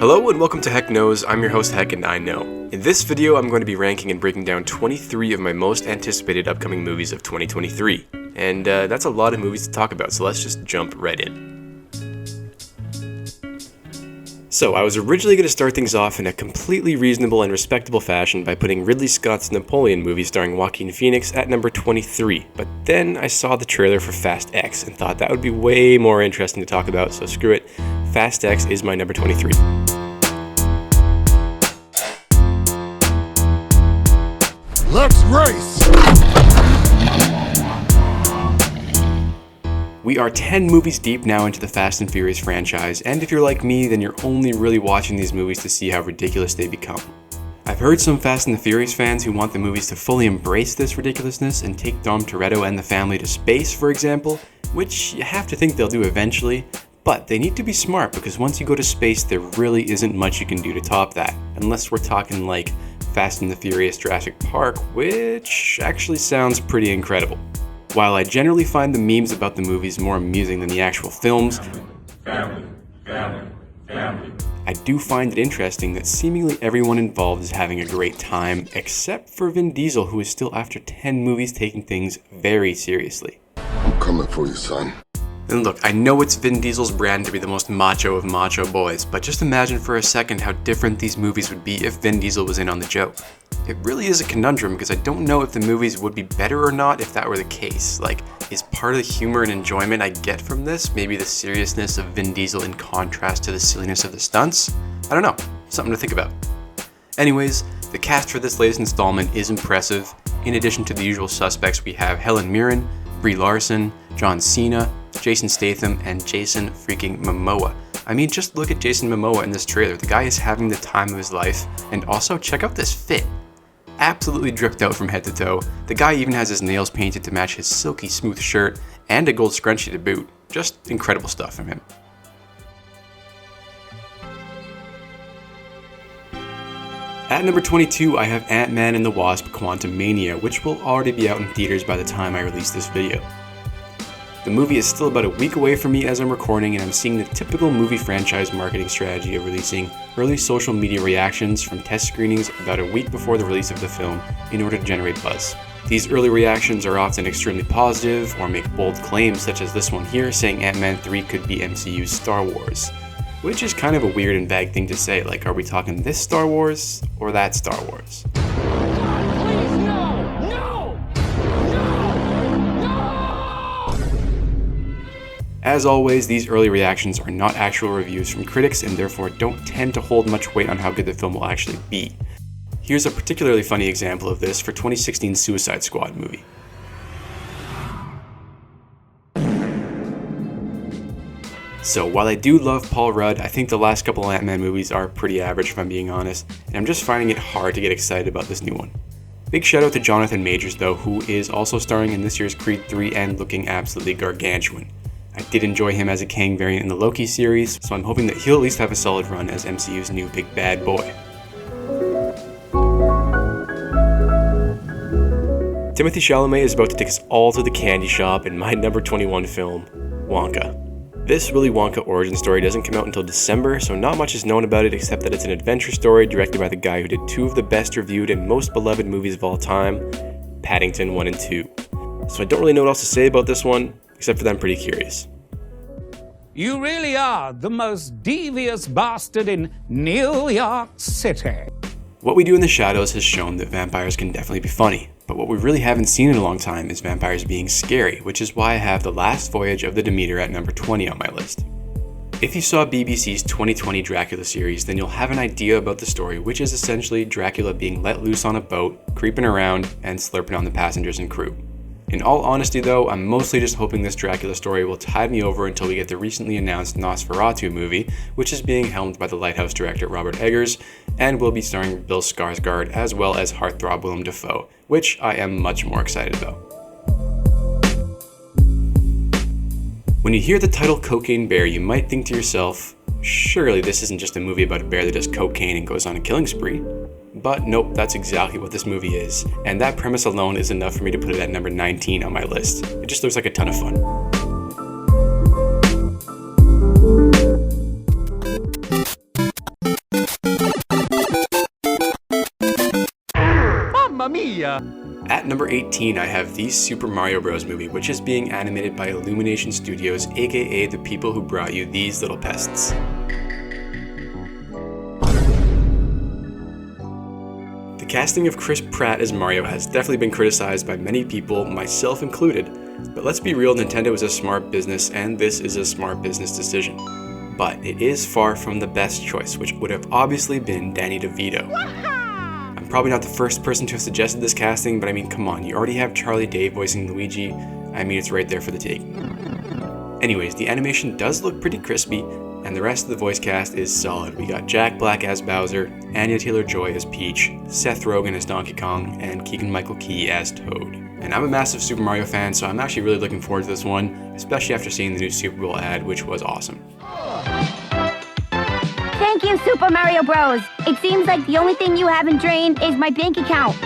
Hello and welcome to Heck Knows. I'm your host Heck and I know. In this video I'm going to be ranking and breaking down 23 of my most anticipated upcoming movies of 2023. And that's a lot of movies to talk about, so let's just jump right in. So I was originally going to start things off in a completely reasonable and respectable fashion by putting Ridley Scott's Napoleon movie starring Joaquin Phoenix at number 23, but then I saw the trailer for Fast X and thought that would be way more interesting to talk about, so screw it. Fast X is my number 23. Let's race! We are 10 movies deep now into the Fast and Furious franchise, and if you're like me, then you're only really watching these movies to see how ridiculous they become. I've heard some Fast and the Furious fans who want the movies to fully embrace this ridiculousness and take Dom Toretto and the family to space, for example, which you have to think they'll do eventually, but they need to be smart because once you go to space, there really isn't much you can do to top that, unless we're talking like Fast and the Furious Jurassic Park, which actually sounds pretty incredible. While I generally find the memes about the movies more amusing than the actual films, I do find it interesting that seemingly everyone involved is having a great time, except for Vin Diesel, who is still after 10 movies taking things very seriously. I'm coming for you, son. And look, I know it's Vin Diesel's brand to be the most macho of macho boys, but just imagine for a second how different these movies would be if Vin Diesel was in on the joke. It really is a conundrum because I don't know if the movies would be better or not if that were the case. Like, is part of the humor and enjoyment I get from this maybe the seriousness of Vin Diesel in contrast to the silliness of the stunts? I don't know, something to think about. Anyways, the cast for this latest installment is impressive. In addition to the usual suspects, we have Helen Mirren, Brie Larson, John Cena, Jason Statham, and Jason freaking Momoa. I mean, just look at Jason Momoa in this trailer. The guy is having the time of his life, and also check out this fit. Absolutely dripped out from head to toe. The guy even has his nails painted to match his silky smooth shirt, and a gold scrunchie to boot. Just incredible stuff from him. At number 22, I have Ant-Man and the Wasp: Quantumania, which will already be out in theaters by the time I release this video. The movie is still about a week away from me as I'm recording, and I'm seeing the typical movie franchise marketing strategy of releasing early social media reactions from test screenings about a week before the release of the film in order to generate buzz. These early reactions are often extremely positive or make bold claims such as this one here saying Ant-Man 3 could be MCU's Star Wars, which is kind of a weird and vague thing to say, like are we talking this Star Wars or that Star Wars? As always, these early reactions are not actual reviews from critics and therefore don't tend to hold much weight on how good the film will actually be. Here's a particularly funny example of this for 2016's Suicide Squad movie. So while I do love Paul Rudd, I think the last couple Ant-Man movies are pretty average if I'm being honest, and I'm just finding it hard to get excited about this new one. Big shout out to Jonathan Majors though, who is also starring in this year's Creed 3 and looking absolutely gargantuan. I did enjoy him as a Kang variant in the Loki series, so I'm hoping that he'll at least have a solid run as MCU's new big bad boy. Timothée Chalamet is about to take us all to the candy shop in my number 21 film, Wonka. This Willy Wonka origin story doesn't come out until December, so not much is known about it except that it's an adventure story directed by the guy who did two of the best reviewed and most beloved movies of all time, Paddington 1 and 2. So I don't really know what else to say about this one, except for that I'm pretty curious. You really are the most devious bastard in New York City. What We Do in the Shadows has shown that vampires can definitely be funny, but what we really haven't seen in a long time is vampires being scary, which is why I have The Last Voyage of the Demeter at number 20 on my list. If you saw BBC's 2020 Dracula series, then you'll have an idea about the story, which is essentially Dracula being let loose on a boat, creeping around, and slurping on the passengers and crew. In all honesty though, I'm mostly just hoping this Dracula story will tide me over until we get the recently announced Nosferatu movie, which is being helmed by the Lighthouse director Robert Eggers, and will be starring Bill Skarsgård as well as heartthrob Willem Dafoe, which I am much more excited about. When you hear the title Cocaine Bear, you might think to yourself, surely this isn't just a movie about a bear that does cocaine and goes on a killing spree. But nope, that's exactly what this movie is, and that premise alone is enough for me to put it at number 19 on my list. It just looks like a ton of fun. ya. At number 18, I have the Super Mario Bros. Movie, which is being animated by Illumination Studios, aka the people who brought you these little pests. The casting of Chris Pratt as Mario has definitely been criticized by many people, myself included, but let's be real, Nintendo is a smart business, and this is a smart business decision. But it is far from the best choice, which would have obviously been Danny DeVito. I'm probably not the first person to have suggested this casting, but I mean, come on, you already have Charlie Day voicing Luigi. I mean, it's right there for the taking. Anyways, the animation does look pretty crispy, and the rest of the voice cast is solid. We got Jack Black as Bowser, Anya Taylor-Joy as Peach, Seth Rogen as Donkey Kong, and Keegan-Michael Key as Toad. And I'm a massive Super Mario fan, so I'm actually really looking forward to this one, especially after seeing the new Super Bowl ad, which was awesome. Thank you, Super Mario Bros. It seems like the only thing you haven't drained is my bank account.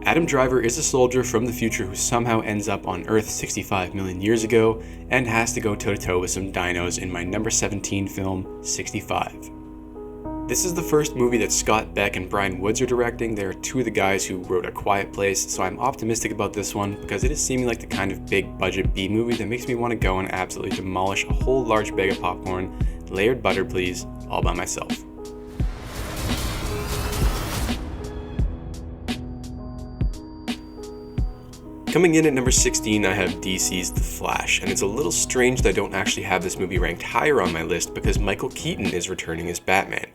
Adam Driver is a soldier from the future who somehow ends up on Earth 65 million years ago and has to go toe-to-toe with some dinos in my number 17 film, 65. This is the first movie that Scott Beck and Brian Woods are directing. They are two of the guys who wrote A Quiet Place, so I'm optimistic about this one because it is seeming like the kind of big budget B movie that makes me want to go and absolutely demolish a whole large bag of popcorn, layered butter please, all by myself. Coming in at number 16, I have DC's The Flash, and it's a little strange that I don't actually have this movie ranked higher on my list because Michael Keaton is returning as Batman.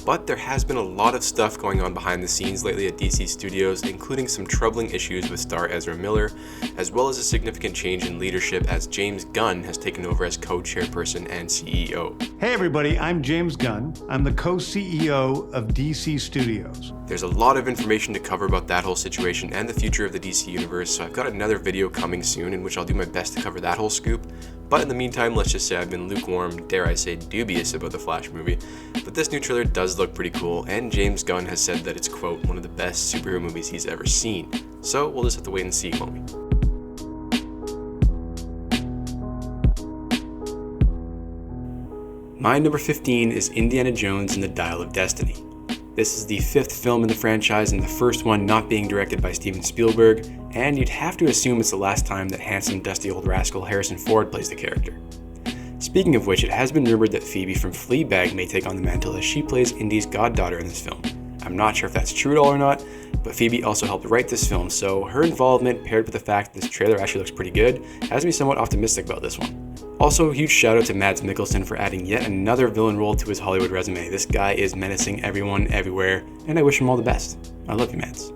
But there has been a lot of stuff going on behind the scenes lately at DC Studios, including some troubling issues with star Ezra Miller, as well as a significant change in leadership as James Gunn has taken over as co-chairperson and CEO. Hey everybody, I'm James Gunn. I'm the co-CEO of DC Studios. There's a lot of information to cover about that whole situation and the future of the DC universe, so I've got another video coming soon in which I'll do my best to cover that whole scoop. But in the meantime, let's just say I've been lukewarm, dare I say dubious about the Flash movie. But this new trailer does look pretty cool, and James Gunn has said that it's, quote, one of the best superhero movies he's ever seen. So we'll just have to wait and see, won't we? My number 15 is Indiana Jones and the Dial of Destiny. This is the 5th film in the franchise and the first one not being directed by Steven Spielberg, and you'd have to assume it's the last time that handsome, dusty old rascal Harrison Ford plays the character. Speaking of which, it has been rumored that Phoebe from Fleabag may take on the mantle as she plays Indy's goddaughter in this film. I'm not sure if that's true at all or not, but Phoebe also helped write this film, so her involvement paired with the fact that this trailer actually looks pretty good has me somewhat optimistic about this one. Also, huge shout out to Mads Mikkelsen for adding yet another villain role to his Hollywood resume. This guy is menacing everyone everywhere, and I wish him all the best. I love you, Mads.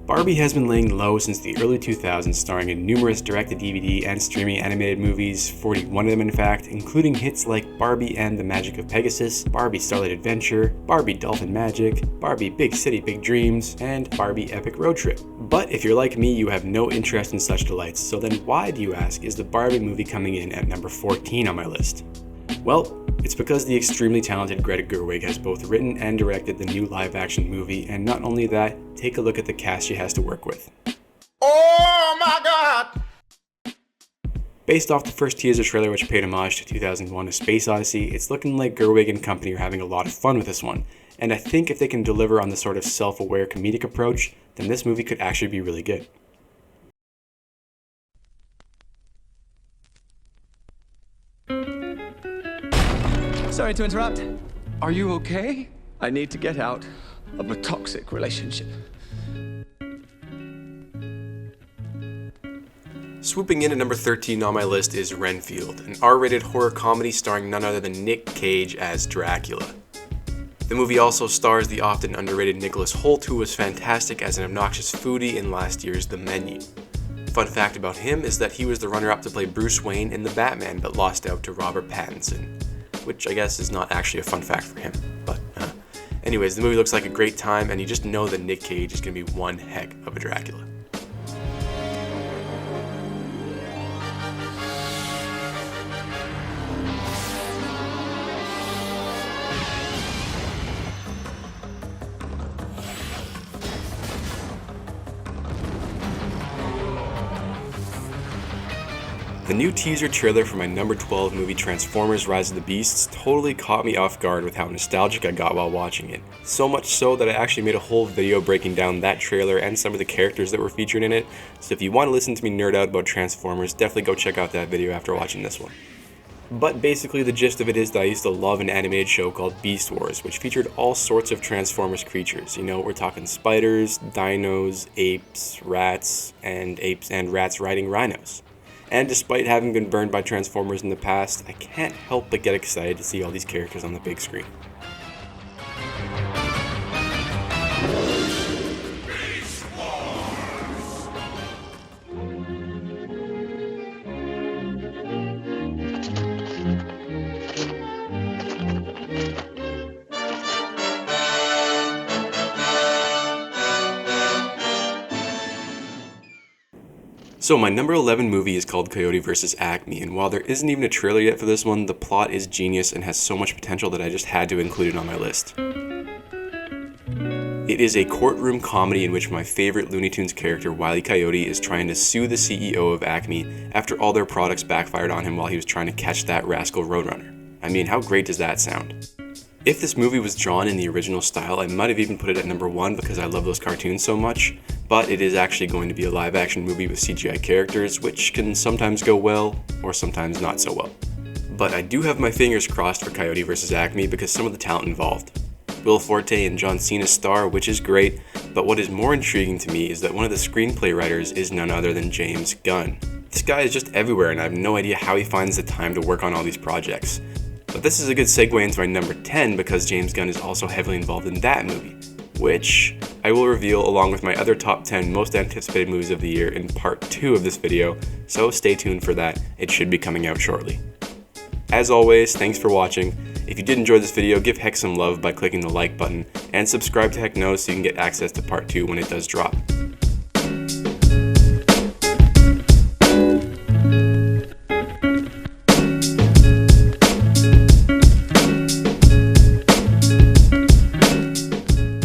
Barbie has been laying low since the early 2000s, starring in numerous direct-to-DVD and streaming animated movies, 41 of them in fact, including hits like Barbie and the Magic of Pegasus, Barbie Starlight Adventure, Barbie Dolphin Magic, Barbie Big City Big Dreams, and Barbie Epic Road Trip. But if you're like me, you have no interest in such delights, so then why, do you ask, is the Barbie movie coming in at number 14 on my list? Well, it's because the extremely talented Greta Gerwig has both written and directed the new live-action movie, and not only that, take a look at the cast she has to work with. Oh my God! Based off the first teaser trailer which paid homage to 2001: A Space Odyssey, it's looking like Gerwig and company are having a lot of fun with this one, and I think if they can deliver on the sort of self-aware comedic approach, then this movie could actually be really good. Sorry to interrupt. Are you okay? I need to get out of a toxic relationship. Swooping in at number 13 on my list is Renfield, an R-rated horror comedy starring none other than Nick Cage as Dracula. The movie also stars the often underrated Nicholas Hoult, who was fantastic as an obnoxious foodie in last year's The Menu. Fun fact about him is that he was the runner-up to play Bruce Wayne in The Batman, but lost out to Robert Pattinson, which I guess is not actually a fun fact for him, but anyways, the movie looks like a great time, and you just know that Nick Cage is going to be one heck of a Dracula. The The new teaser trailer for my number 12 movie Transformers Rise of the Beasts totally caught me off guard with how nostalgic I got while watching it. So much so that I actually made a whole video breaking down that trailer and some of the characters that were featured in it, so if you want to listen to me nerd out about Transformers, definitely go check out that video after watching this one. But basically the gist of it is that I used to love an animated show called Beast Wars, which featured all sorts of Transformers creatures. You know, we're talking spiders, dinos, apes, and rats riding rhinos. And despite having been burned by Transformers in the past, I can't help but get excited to see all these characters on the big screen. So my number 11 movie is called Coyote vs. Acme, and while there isn't even a trailer yet for this one, the plot is genius and has so much potential that I just had to include it on my list. It is a courtroom comedy in which my favorite Looney Tunes character, Wile E. Coyote, is trying to sue the CEO of Acme after all their products backfired on him while he was trying to catch that rascal Roadrunner. I mean, how great does that sound? If this movie was drawn in the original style, I might have even put it at number 1 because I love those cartoons so much, but it is actually going to be a live-action movie with CGI characters, which can sometimes go well, or sometimes not so well. But I do have my fingers crossed for Coyote vs. Acme because some of the talent involved. Will Forte and John Cena star, which is great, but what is more intriguing to me is that one of the screenplay writers is none other than James Gunn. This guy is just everywhere and I have no idea how he finds the time to work on all these projects. But this is a good segue into my number 10 because James Gunn is also heavily involved in that movie, which I will reveal along with my other top 10 most anticipated movies of the year in part 2 of this video, so stay tuned for that, it should be coming out shortly. As always, thanks for watching. If you did enjoy this video, give Heck some love by clicking the like button, and subscribe to Heck Knows so you can get access to part 2 when it does drop.